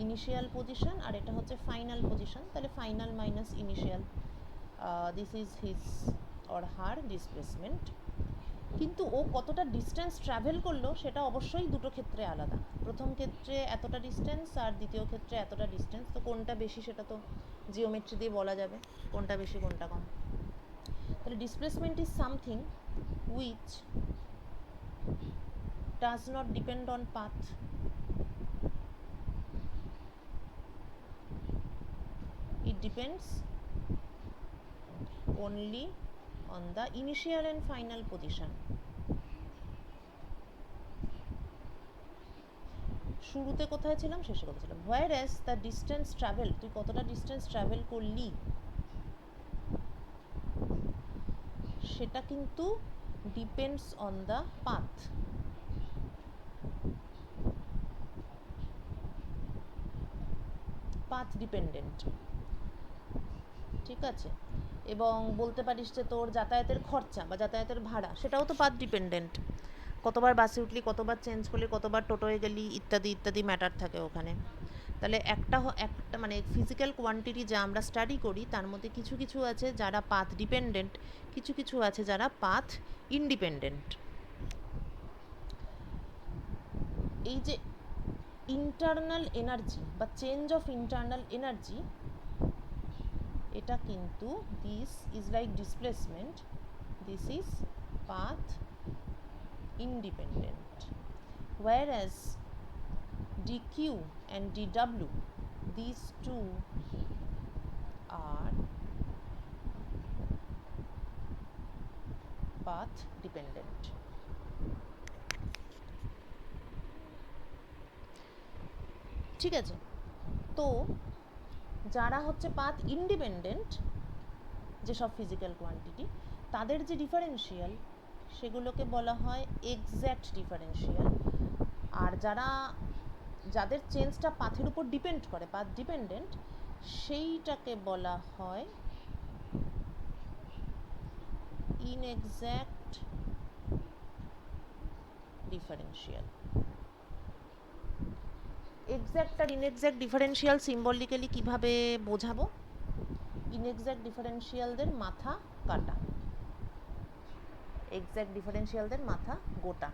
ইনিশিয়াল পজিশন আর এটা হচ্ছে ফাইনাল পজিশন, তাহলে final minus initial, this is his or her displacement. কিন্তু ও কতটা ডিস্টেন্স ট্রাভেল করলো সেটা অবশ্যই দুটো ক্ষেত্রে আলাদা, প্রথম ক্ষেত্রে এতটা ডিস্টেন্স আর দ্বিতীয় ক্ষেত্রে এতটা ডিস্টেন্স, তো কোনটা বেশি সেটা তো জিওমেট্রি দিয়ে বলা যাবে কোনটা বেশি কোনটা কম। তাহলে displacement is something which does not depend on path, it depends only on the initial and final position. শুরুতে কোথায় ছিলাম শেষে কোথায় ছিলাম, whereas the distance travel, তুই কতটা ডিস্টেন্স ট্রাভেল করলি সেটা কিন্তু depends on the path. Path dependent, ঠিক আছে। এবং বলতে পারিস যে তোর যাতায়াতের খরচা বা যাতায়াতের ভাড়া সেটাও তো পাথ ডিপেন্ডেন্ট, কতবার বাসে উঠলি, কতবার চেঞ্জ করলি, কতবার টোটোয় গেলি ইত্যাদি ইত্যাদি ম্যাটার থাকে ওখানে। তাহলে একটা মানে ফিজিক্যাল কোয়ান্টিটি যা আমরা স্টাডি করি তার মধ্যে কিছু কিছু আছে যারা পাথ ডিপেন্ডেন্ট, কিছু কিছু আছে যারা পাথ ইন্ডিপেন্ডেন্ট। এই যে ইন্টারনাল এনার্জি বা চেঞ্জ অফ ইন্টারনাল এনার্জি, এটা কিন্তু this is like displacement, this is path independent, whereas dq and dw, these two are path dependent. ঠিক আছে, তো যারা হচ্ছে পাথ ইন্ডিপেন্ডেন্ট, যেসব ফিজিক্যাল কোয়ান্টিটি, তাদের যে ডিফারেন্সিয়াল সেগুলোকে বলা হয় এক্স্যাক্ট ডিফারেন্সিয়াল। আর যাদের চেঞ্জটা পাথের উপর ডিপেন্ড করে, পাথ ডিপেন্ডেন্ট, সেইটাকে বলা হয় ইনএক্স্যাক্ট ডিফারেন্সিয়াল। এক্স্যাক্ট আর ইনএক্স্যাক্ট ডিফারেন্সিয়াল সিম্বলিক্যালি কিভাবে বোঝাবো? ইনএক্স্যাক্ট ডিফারেন্সিয়ালদের মাথা কাটা, এক্স্যাক্ট ডিফারেন্সিয়ালদের মাথা গোটা।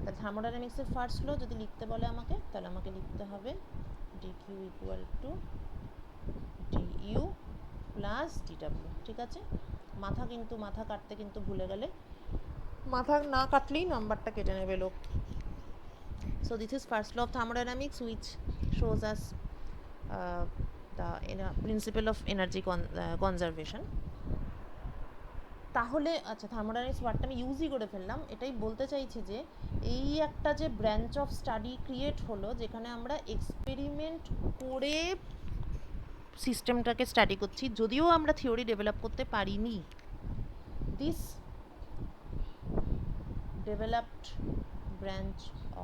তা থার্মোডাইনামিক্সের ফার্স্ট ল যদি লিখতে বলে আমাকে, তাহলে আমাকে লিখতে হবে dq equal to du plus dw। ঠিক আছে, মাথা কাটতে কিন্তু ভুলে গেলে, মাথা না কাটলেই নাম্বারটা কেটে নেবে লোক। So this is first law of thermodynamics, which shows us the principle of energy conservation. তাহলে আচ্ছা, থার্মোডাইনামিক্স ওয়ার্ডটা আমি ইউজই করে ফেললাম। এটাই বলতে চাইছি যে এই একটা যে ব্রাঞ্চ অফ স্টাডি ক্রিয়েট হলো, যেখানে আমরা এক্সপেরিমেন্ট করে সিস্টেমটাকে স্টাডি করছি, যদিও আমরা থিওরি ডেভেলপ করতে পারিনি। This developed branch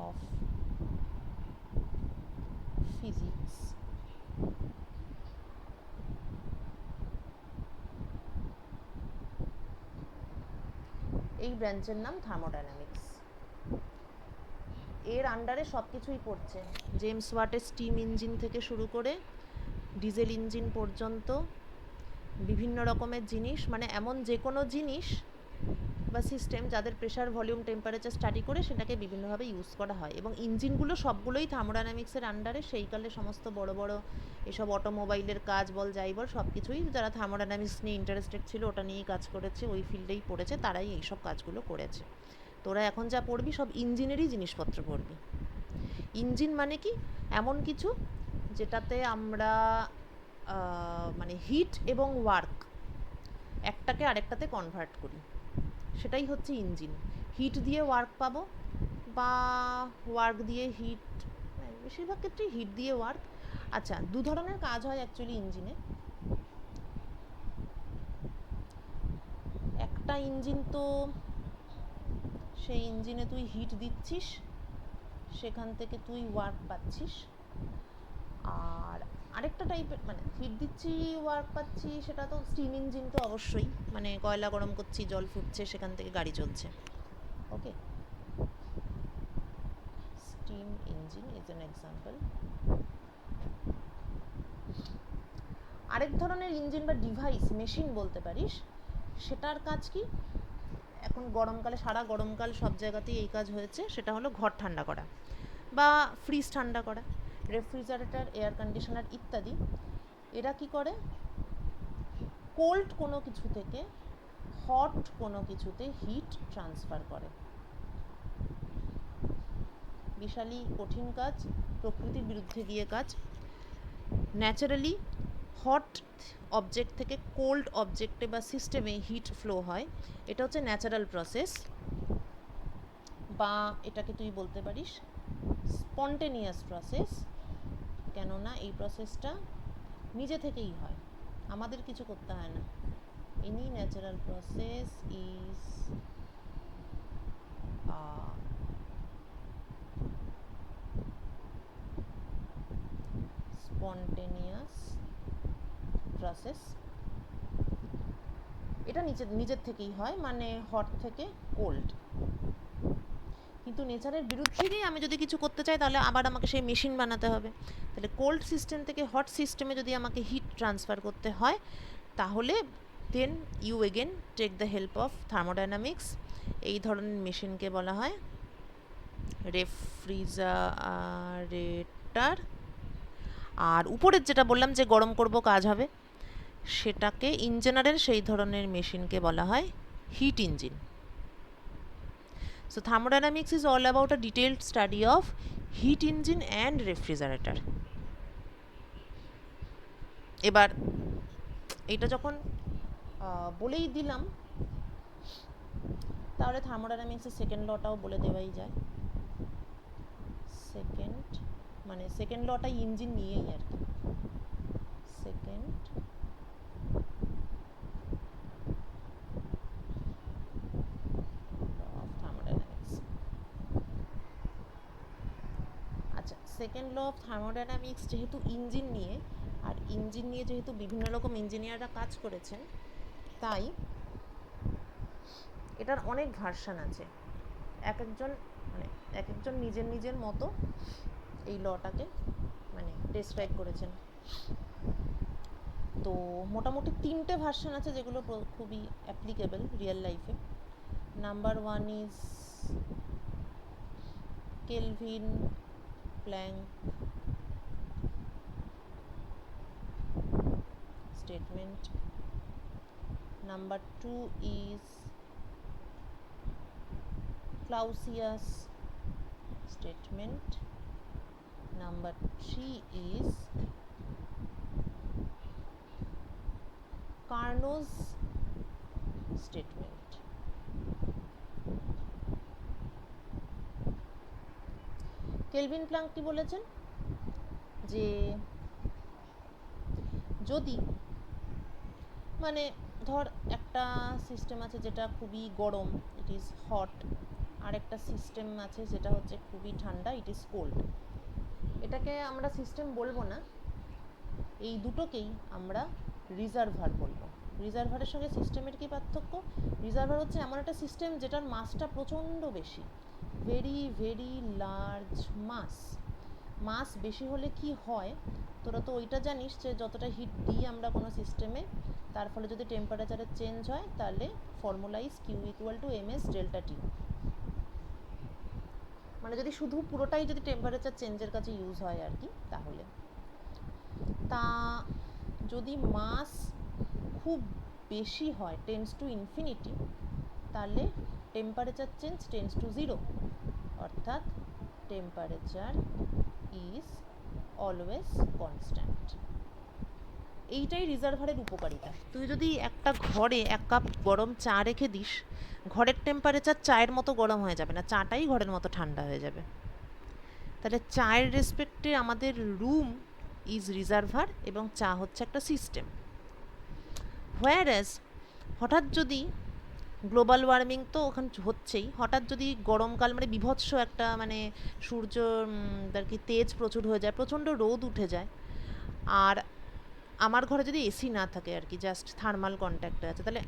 of physics এই ব্রাঞ্চের নাম থার্মোডাইনামিক্স। এর আন্ডারে সব কিছুই পড়ছে, জেমস ওয়াটের স্টিম ইঞ্জিন থেকে শুরু করে ডিজেল ইঞ্জিন পর্যন্ত বিভিন্ন রকমের জিনিস, মানে এমন যে কোনো জিনিস বা সিস্টেম যাদের প্রেশার, ভলিউম, টেম্পারেচার স্টাডি করে সেটাকে বিভিন্নভাবে ইউজ করা হয়। এবং ইঞ্জিনগুলো সবগুলোই থার্মোডাইনামিক্সের আন্ডারে। সেইকালে সমস্ত বড় বড় এসব অটোমোবাইলের কাজ বল, যাই বল, সব কিছুই যারা থার্মোডাইনামিক্স নিয়ে ইন্টারেস্টেড ছিল, ওটা নিয়েই কাজ করেছে, ওই ফিল্ডেই পড়েছে, তারাই এইসব কাজগুলো করেছে। তোরা এখন যা পড়বি সব ইঞ্জিনেরই জিনিসপত্র পড়বি। ইঞ্জিন মানে কি? এমন কিছু যেটাতে আমরা মানে হিট এবং ওয়ার্ক একটাকে আরেকটাতে কনভার্ট করি, সেটাই হচ্ছে ইঞ্জিন। হিট দিয়ে ওয়ার্ক পাবো বা ওয়ার্ক দিয়ে হিট, বেশিরভাগ ক্ষেত্রেই হিট দিয়ে ওয়ার্ক। আচ্ছা, দু ধরনের কাজ হয় অ্যাকচুয়ালি ইঞ্জিনে। একটা ইঞ্জিন তো সেই ইঞ্জিনে তুই হিট দিচ্ছিস, সেখান থেকে তুই ওয়ার্ক পাচ্ছিস। আর আরেকটা টাইপের, মানে হিট দিচ্ছি ওয়ার্ক পাচ্ছি, সেটা তো স্টিম ইঞ্জিন তো অবশ্যই, মানে কয়লা গরম করছি, জল ফুটছে, সেখান থেকে গাড়ি চলছে। Okay, steam engine is an example. আরেক ধরনের ইঞ্জিন বা ডিভাইস, মেশিন বলতে পারিস, সেটার কাজ কি? এখন গরমকালে, সারা গরমকাল সব জায়গাতেই এই কাজ হয়েছে, সেটা হলো ঘর ঠান্ডা করা বা ফ্রিজ ঠান্ডা করা। রেফ্রিজারেটর, এয়ার কন্ডিশনার ইত্যাদি, এরা কি করে? কোল্ড কোনো কিছু থেকে হট কোনো কিছুতে হিট ট্রান্সফার করে। বিশালই কঠিন কাজ, প্রকৃতির বিরুদ্ধে গিয়ে কাজ। ন্যাচারালি হট অবজেক্ট থেকে কোল্ড অবজেক্টে বা সিস্টেমে হিট ফ্লো হয়, এটা হচ্ছে ন্যাচারাল প্রসেস, বা এটাকে তুই বলতে পারিস স্পন্টেনিয়াস প্রসেস। কেননা এই প্রসেসটা নিজে থেকেই হয়, আমাদের কিছু করতে হয় না। Any natural process is spontaneous process. এটা নিজের থেকেই হয়, মানে হট থেকে কোল্ড। কিন্তু নেচারের বিরুদ্ধে গিয়ে আমি যদি কিছু করতে চাই তাহলে আবার আমাকে সেই মেশিন বানাতে হবে। তাহলে কোল্ড সিস্টেম থেকে হট সিস্টেমে যদি আমাকে হিট ট্রান্সফার করতে হয় তাহলে then you again take the help of thermodynamics. এই ধরনের মেশিনকে বলা হয় রেফ্রিজারেটর। আর উপরের যেটা বললাম যে গরম করব কাজ হবে, সেটাকে ইঞ্জিনিয়ারের সেই ধরনের মেশিনকে বলা হয় hit engine. So thermodynamics is all about a detailed study of heat engine and refrigerator. এবার এটা যখন বলেই দিলাম তাহলে থার্মোডাইনামিক্সের সেকেন্ড লটাও বলে দেওয়াই যায়। সেকেন্ড লটা ইঞ্জিন নিয়েই আর কি। Second second law of thermodynamics যেহেতু ইঞ্জিন নিয়ে, আর ইঞ্জিন নিয়ে যেহেতু বিভিন্ন রকম ইঞ্জিনিয়াররা কাজ করেছেন, তাই এটার অনেক ভার্সন আছে। এক একজন নিজের নিজের মতো এই লটাকে ডেসক্রাইব করেছেন। তো মোটামুটি 3টে ভার্সন আছে যেগুলো খুবই অ্যাপ্লিকেবল রিয়েল লাইফে। Number 1 is Kelvin Planck statement. Number 2 is Clausius statement. Number 3 is Carnot's statement. Kelvin Planck কি বলেছেন যে যদি ধর একটা সিস্টেম আছে যেটা খুবই গরম, ইট ইজ হট, আর একটা সিস্টেম আছে যেটা হচ্ছে খুবই ঠান্ডা, ইট ইজ কোল্ড। এটাকে আমরা সিস্টেম বলবো না, এই দুটোকেই আমরা রিজার্ভার বলবো। রিজার্ভারের সঙ্গে সিস্টেমের কি পার্থক্য? রিজার্ভার হচ্ছে এমন একটা সিস্টেম যেটার মাসটা প্রচণ্ড বেশি, ভেরি ভেরি লার্জ মাস বেশি হলে কি হয়, তোরা তো ওইটা জানিস যে যতটা হিট দিই আমরা কোনো সিস্টেমে, তার ফলে যদি টেম্পারেচারের চেঞ্জ হয় তাহলে formula is Q equal to ms delta T. যদি শুধু পুরোটাই যদি টেম্পারেচার চেঞ্জের কাছে ইউজ হয় আর কি, তাহলে তা যদি মাস খুব বেশি হয় টেন্ডস টু ইনফিনিটি, তাহলে টেম্পারেচার চেঞ্জ টেন্ডস টু 0, অর্থাৎ টেম্পারেচার ইজ অলওয়েজ কনস্ট্যান্ট। এইটাই রিজার্ভারের উপকারিতা। তুই যদি একটা ঘরে 1 কাপ গরম চা রেখে দিস, ঘরের টেম্পারেচার চায়ের মতো গরম হয়ে যাবে না, চাটাই ঘরের মতো ঠান্ডা হয়ে যাবে। তাহলে চায়ের রেসপেক্টে আমাদের রুম ইজ রিজার্ভার এবং চা হচ্ছে একটা সিস্টেম। হোয়ারএজ হঠাৎ যদি গ্লোবাল ওয়ার্মিং তো ওখানে হচ্ছেই, হঠাৎ যদি গরমকাল বিভৎস একটা সূর্য আর কি তেজ প্রচুর হয়ে যায়, প্রচণ্ড রোদ উঠে যায়, আর আমার ঘরে যদি এসি না থাকে আর কি, জাস্ট থার্মাল কন্ট্যাক্টে আছে, তাহলে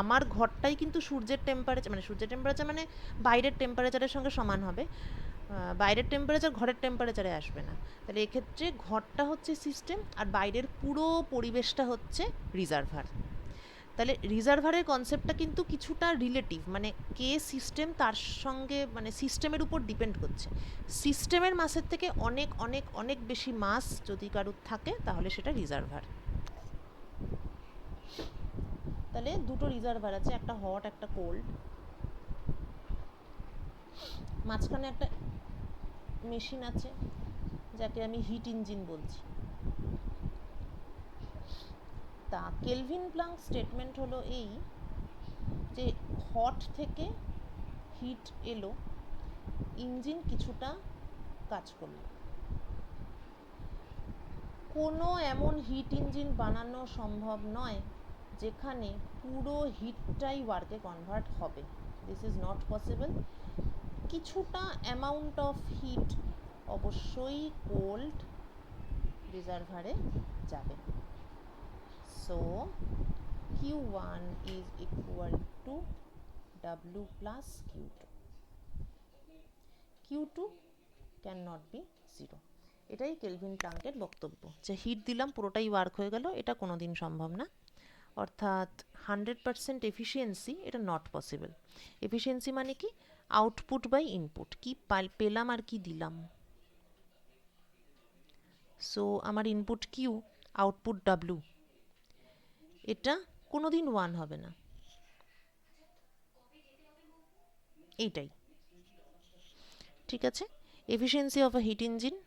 আমার ঘরটাই কিন্তু সূর্যের টেম্পারেচার বাইরের টেম্পারেচারের সঙ্গে সমান হবে। বাইরের টেম্পারেচার ঘরের টেম্পারেচারে আসবে না। তাহলে এক্ষেত্রে ঘরটা হচ্ছে সিস্টেম আর বাইরের পুরো পরিবেশটা হচ্ছে রিজার্ভার। তাহলে রিজার্ভারের কনসেপ্টটা কিন্তু কিছুটা রিলেটিভ, কে সিস্টেম তার সঙ্গে সিস্টেমের উপর ডিপেন্ড করছে। সিস্টেমের মাসের থেকে অনেক অনেক অনেক বেশি মাস যদি কারুর থাকে তাহলে সেটা রিজার্ভার। তাহলে দুটো রিজার্ভার আছে, একটা হট একটা কোল্ড। মাঝখানে একটা মেশিন আছে যাকে আমি হিট ইঞ্জিন বলছি। তা কেলভিন প্ল্যাঙ্ক স্টেটমেন্ট হলো এই যে হট থেকে হিট এলো, ইঞ্জিন কিছুটা কাজ করলো। কোনো এমন হিট ইঞ্জিন বানানো সম্ভব নয় যেখানে পুরো হিটটাই ওয়ার্কে কনভার্ট হবে, দিস ইজ নট পসিবল। কিছুটা অ্যামাউন্ট অফ হিট অবশ্যই কোল্ড রিজার্ভারে যাবে। So Q1 is equal to W plus Q2. Q2 can not be zero. এটাই কেলভিন প্লাঙ্কের বক্তব্য, যে হিট দিলাম পুরোটাই ওয়ার্ক হয়ে গেল, এটা কোনো দিন সম্ভব না। অর্থাৎ 100% এফিসিয়েন্সি এটা নট পসিবল। এফিসিয়েন্সি মানে কি? আউটপুট বাই ইনপুট, কি পেলাম আর কি দিলাম। সো আমার ইনপুট কিউ, আউটপুট ডাব্লু, এটা কোনোদিন 1 হবে না। এইটাই ঠিক আছে। Efficiency of a hit engine,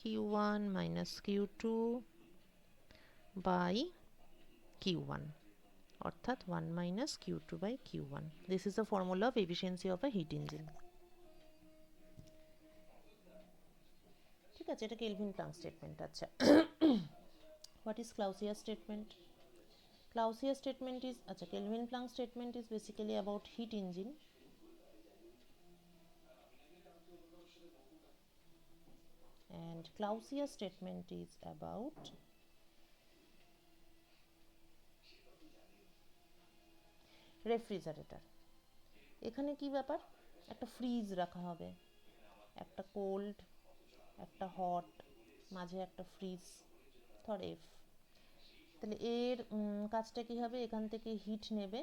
Q1 minus Q2 by Q1, অর্থাৎ 1 minus Q2 by Q1. This is the formula of efficiency of a heat engine. ঠিক আছে, এটা কেলভিন প্লাঙ্ক স্টেটমেন্ট। আচ্ছা, what is Clausius statement? Clausius statement is, আচ্ছা, Kelvin Planck statement is basically about heat engine. And Clausius statement is about refrigerator. এখানে কি ব্যাপার, একটা fridge রাখা হবে, একটা কোল্ড, একটা হট, মাঝে একটা ফ্রিজ, ধর এফ। তাহলে এর কাজটা কি হবে, এখান থেকে হিট নেবে,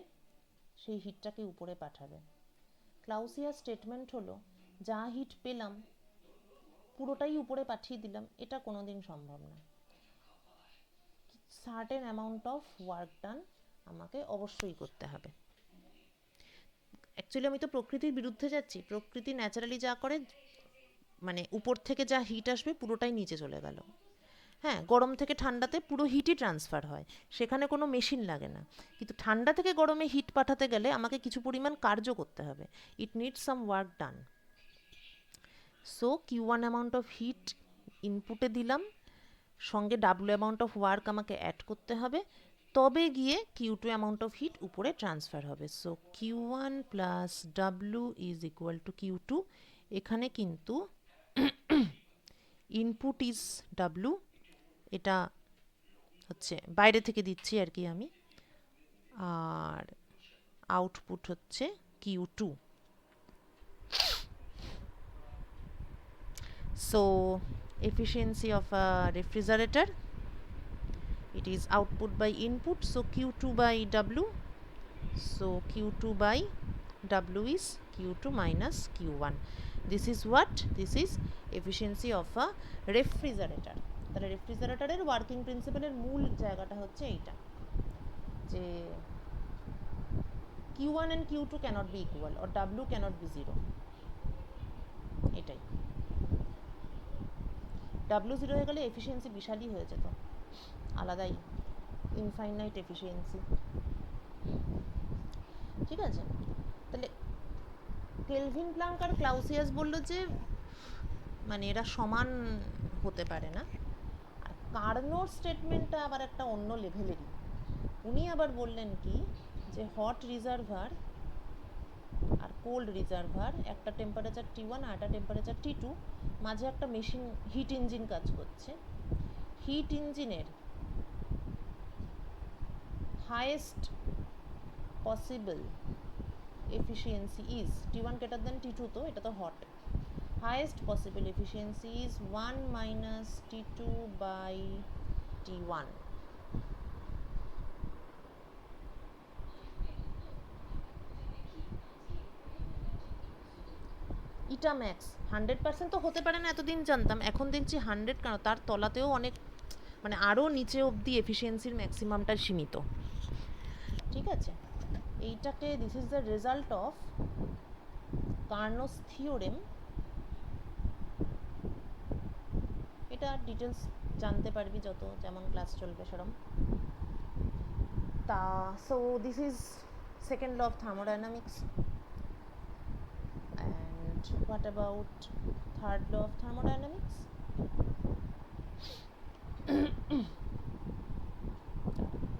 সেই হিটটাকে উপরে পাঠাবে। ক্লাউসিয়াস স্টেটমেন্ট হলো যা হিট পেলাম পুরোটাই উপরে পাঠিয়ে দিলাম, এটা কোনোদিন সম্ভব না। Certain amount of work done আমাকে অবশ্যই করতে হবে। অ্যাকচুয়ালি আমি তো প্রকৃতির বিরুদ্ধে যাচ্ছি। প্রকৃতি ন্যাচারালি যা করে, মানে উপর থেকে যা হিট আসবে পুরোটাই নিচে চলে গেল। হ্যাঁ, গরম থেকে ঠান্ডাতে পুরো হিটই ট্রান্সফার হয়, সেখানে কোনো মেশিন লাগে না। কিন্তু ঠান্ডা থেকে গরমে হিট পাঠাতে গেলে আমাকে কিছু পরিমাণ কার্য করতে হবে, it needs some work done. So Q1 amount of heat ইনপুটে দিলাম, সঙ্গে ডাব্লু অ্যামাউন্ট অফ ওয়ার্ক আমাকে অ্যাড করতে হবে, তবে গিয়ে Q2 অ্যামাউন্ট অফ হিট উপরে ট্রান্সফার হবে। So Q1 plus W is equal to Q2। এখানে কিন্তু ইনপুট ইজ ডাব্লু, এটা হচ্ছে বাইরে থেকে দিচ্ছি আর কি আমি, আর আউটপুট হচ্ছে Q2। So efficiency of a refrigerator, it is output by input, so Q2 by W, so Q2 by W is Q2 minus Q1. This is what? This is efficiency of a refrigerator. তাহলে রেফ্রিজারেটরের working প্রিন্সিপালের মূল জায়গাটা হচ্ছে এইটা, যে Q1 and Q2 cannot be equal or W cannot be 0, এটাই। W zero হয়ে গেলে এফিসিয়েন্সি বিশালই হয়ে যেত, আলাদাই ইনফাইনাইট এফিসিয়েন্সি। ঠিক আছে, তাহলে কেলভিন প্লাঙ্ক আর ক্লাউসিয়াস বলল যে মানে এরা সমান হতে পারে না। আর কার্নোর স্টেটমেন্টটা আবার একটা অন্য লেভেলেরই। উনি আবার বললেন কি, যে হট রিজার্ভার আর কোল্ড রিজার্ভার, একটা টেম্পারেচার T1 আর একটা টেম্পারেচার T2, মাঝে একটা মেশিন হিট ইঞ্জিন কাজ করছে। হিট ইঞ্জিনের highest possible efficiency is T1 greater than T2, তো এটা তো hot. highest possible efficiency is 1 minus T2 by T1. এটা ম্যাক্স 100% তো হতে পারে না, এতদিন জানতাম, এখন দেখছি 100 কেন, তার তলাতেও অনেক, মানে আরও নিচে অবধি এফিসিয়েন্সির ম্যাক্সিমামটা সীমিত। ঠিক আছে, এইটাকে this is the result of Carnot's theorem. এটা ডিটেলস জানতে পারবি যত, যেমন ক্লাস চলবে সেরম। তা so this is second law of thermodynamics. And what about third law of thermodynamics?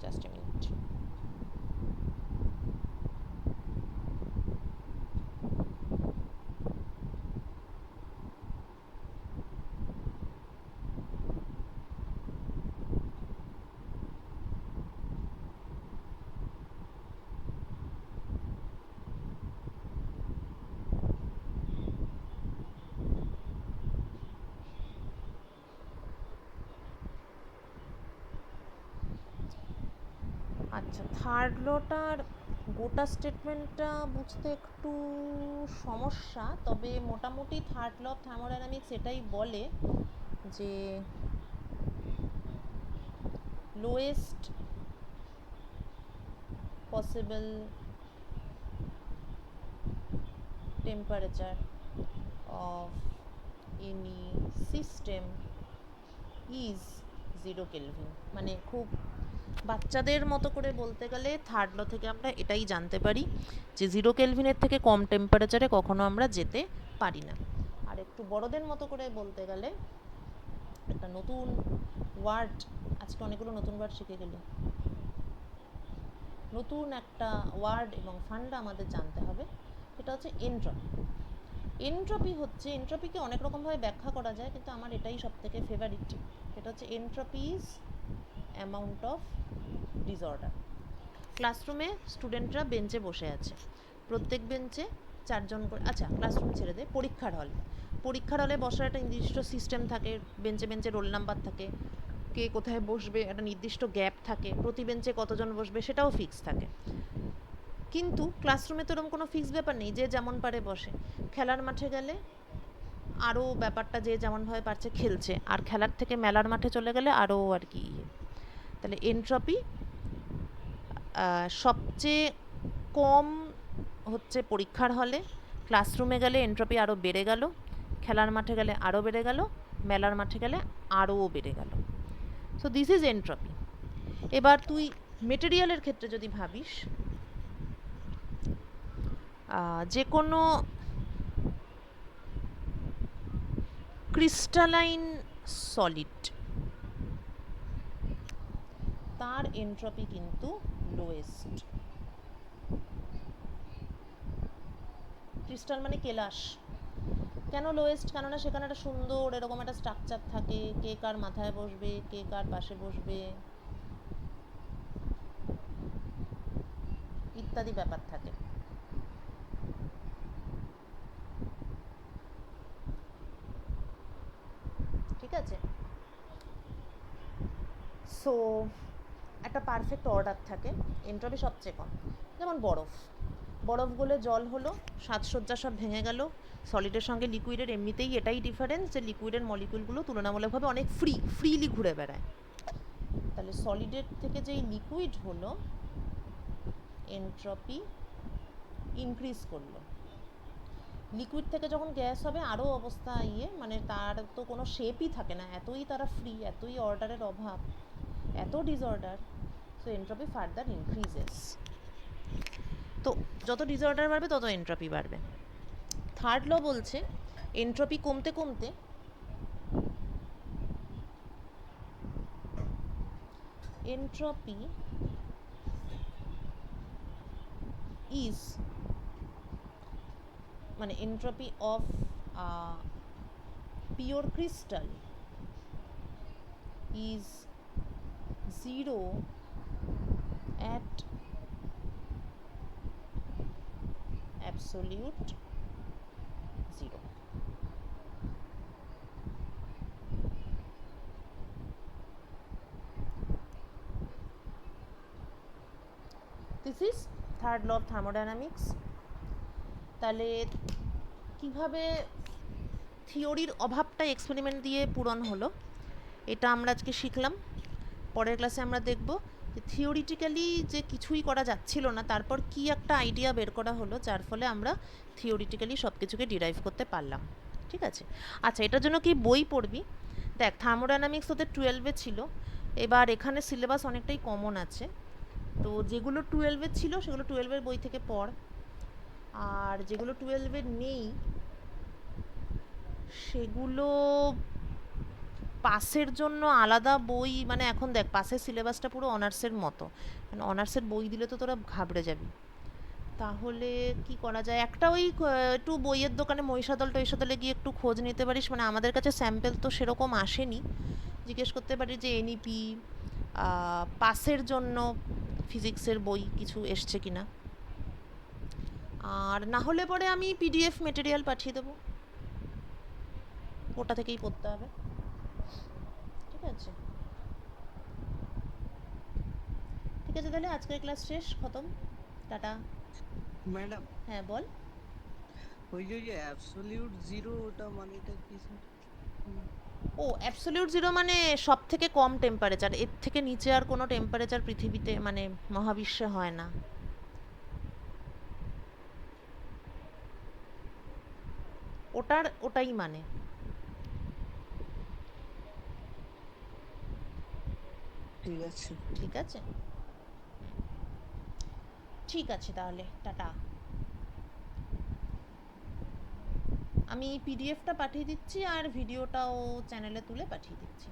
Just a minute. আচ্ছা, থার্ড লটার গোটা স্টেটমেন্টটা বুঝতে একটু সমস্যা, তবে মোটামুটি থার্ড ল অফ থার্মোডাইনামিক্স এটাই বলে যে lowest possible temperature of any system is 0 kelvin. মানে খুব বাচ্চাদের মতো করে বলতে গেলে থার্ড ল থেকে আমরা এটাই জানতে পারি যে 0 কেলভিনের থেকে কম টেম্পারেচারে কখনো আমরা যেতে পারি না। আর একটু বড়দের মতো করে বলতে গেলে একটা নতুন ওয়ার্ড, আজকে অনেকগুলো নতুন ওয়ার্ড শিখে গেলে, নতুন একটা ওয়ার্ড এবং ফান্ডা আমাদের জানতে হবে, সেটা হচ্ছে এনট্রপি। এনট্রপি হচ্ছে, এনট্রপিকে অনেক রকমভাবে ব্যাখ্যা করা যায়, কিন্তু আমার এটাই সবথেকে ফেভারিট। সেটা হচ্ছে entropy is amount of disorder. ক্লাসরুমে স্টুডেন্টরা বেঞ্চে বসে আছে, প্রত্যেক বেঞ্চে 4 জন করে, আচ্ছা ক্লাসরুম ছেড়ে দে, পরীক্ষার হলে বসার একটা নির্দিষ্ট সিস্টেম থাকে, বেঞ্চে বেঞ্চে রোল নাম্বার থাকে, কে কোথায় বসবে একটা নির্দিষ্ট গ্যাপ থাকে, প্রতি বেঞ্চে কতজন বসবে সেটাও ফিক্স থাকে। কিন্তু ক্লাসরুমে তো এরকম কোনো ফিক্স ব্যাপার নেই, যে যেমন পারে বসে। খেলার মাঠে গেলে আরও ব্যাপারটা, যে যেমনভাবে পারছে খেলছে, আর খেলার থেকে মেলার মাঠে চলে গেলে আরও আর কি। তাহলে এনট্রপি সবচেয়ে কম হচ্ছে পরীক্ষার হলে, ক্লাসরুমে গেলে এনট্রপি আরও বেড়ে গেল, খেলার মাঠে গেলে আরও বেড়ে গেল, মেলার মাঠে গেলে আরও বেড়ে গেল। So this is entropy. এবার তুই মেটেরিয়ালের ক্ষেত্রে যদি ভাবিস, যে কোনো ক্রিস্টালাইন সলিড, তার এনট্রপি কিন্তু লোয়েস্ট। ক্রিস্টাল মানে কেলাস। কেন লোয়েস্ট? কেননা সেখানে একটা সুন্দর এরকম একটা স্ট্রাকচার থাকে, কে কার মাথায় বসবে, কে কার পাশে বসবে, ইত্যাদি ব্যাপার থাকে। ঠিক আছে, সো একটা পারফেক্ট অর্ডার থাকে, এনট্রপি সবচেয়ে কম। যেমন বরফ গলে জল হলো, সাজসজ্জা সব ভেঙে গেল, সলিডের সঙ্গে লিকুইডের এমনিতেই এটাই ডিফারেন্স যে লিকুইডের মলিকুলগুলো তুলনামূলকভাবে অনেক ফ্রিলি ঘুরে বেড়ায়। তাহলে সলিডের থেকে যেই লিকুইড হলো, এনট্রপি ইনক্রিজ করলো। লিকুইড থেকে যখন গ্যাস হবে আরও অবস্থা মানে তার তো কোনো শেপই থাকে না, এতই তারা ফ্রি, এতই অর্ডারের অভাব, এত disorder. So entropy further increases. তো যত ডিসঅর্ডার বাড়বে তত এনট্রপি বাড়বে। থার্ড ল বলছে এনট্রপি কমতে কমতে এনট্রপি ইজ, মানে entropy of pure crystal is 0 at absolute 0. This is third law of thermodynamics. তাহলে কিভাবে থিওরির অভাবটা এক্সপেরিমেন্ট দিয়ে পূরণ হলো, এটা আমরা আজকে শিখলাম। পরের ক্লাসে আমরা দেখব যে থিওরিটিক্যালি যে কিছুই করা যাচ্ছিল না, তারপর কি একটা আইডিয়া বের করা হলো যার ফলে আমরা থিওরিটিক্যালি সব কিছুকে ডিরাইভ করতে পারলাম। ঠিক আছে, আচ্ছা এটার জন্য কি বই পড়বি? দেখ, থার্মোডাইনামিক্স তোদের 12-এ ছিল, এবার এখানে সিলেবাস অনেকটাই কমন আছে, তো যেগুলো 12-এ ছিল সেগুলো 12-এর বই থেকে পড়, আর যেগুলো 12-এর নেই সেগুলো পাসের জন্য আলাদা বই, মানে এখন দেখ পাসের সিলেবাসটা পুরো অনার্সের মতো, মানে অনার্সের বই দিলে তো তোরা ঘাবড়ে যাবি। তাহলে কি করা যায়, একটা ওই একটু বইয়ের দোকানে মহিষাদলে গিয়ে একটু খোঁজ নিতে পারিস, মানে আমাদের কাছে স্যাম্পেল তো সেরকম আসেনি, জিজ্ঞেস করতে পারিস যে এনইপি পাসের জন্য ফিজিক্সের বই কিছু এসছে কিনা, আর না হলে পরে আমি পিডিএফ মেটেরিয়াল পাঠিয়ে দেবো, ওটা থেকেই পড়তে হবে। ঠিক আছে, ঠিক আছে, তাহলে আজকের ক্লাস শেষ, খতম, টাটা। ম্যাডাম, হ্যাঁ বল। ওই যে অ্যাবসলিউট জিরো, ওটা মানেটা কি স্যার? ও, অ্যাবসলিউট জিরো মানে সব থেকে কম টেম্পারেচার, এর থেকে নিচে আর কোনো টেম্পারেচার পৃথিবীতে মানে মহাবিশ্বে হয় না। ওটাই মানে। ঠিক আছে। ঠিক আছে, ঠিক আছে, তাহলে টাটা। আমি পিডিএফটা পাঠিয়ে দিচ্ছি আর ভিডিওটাও চ্যানেলে তুলে পাঠিয়ে দিচ্ছি।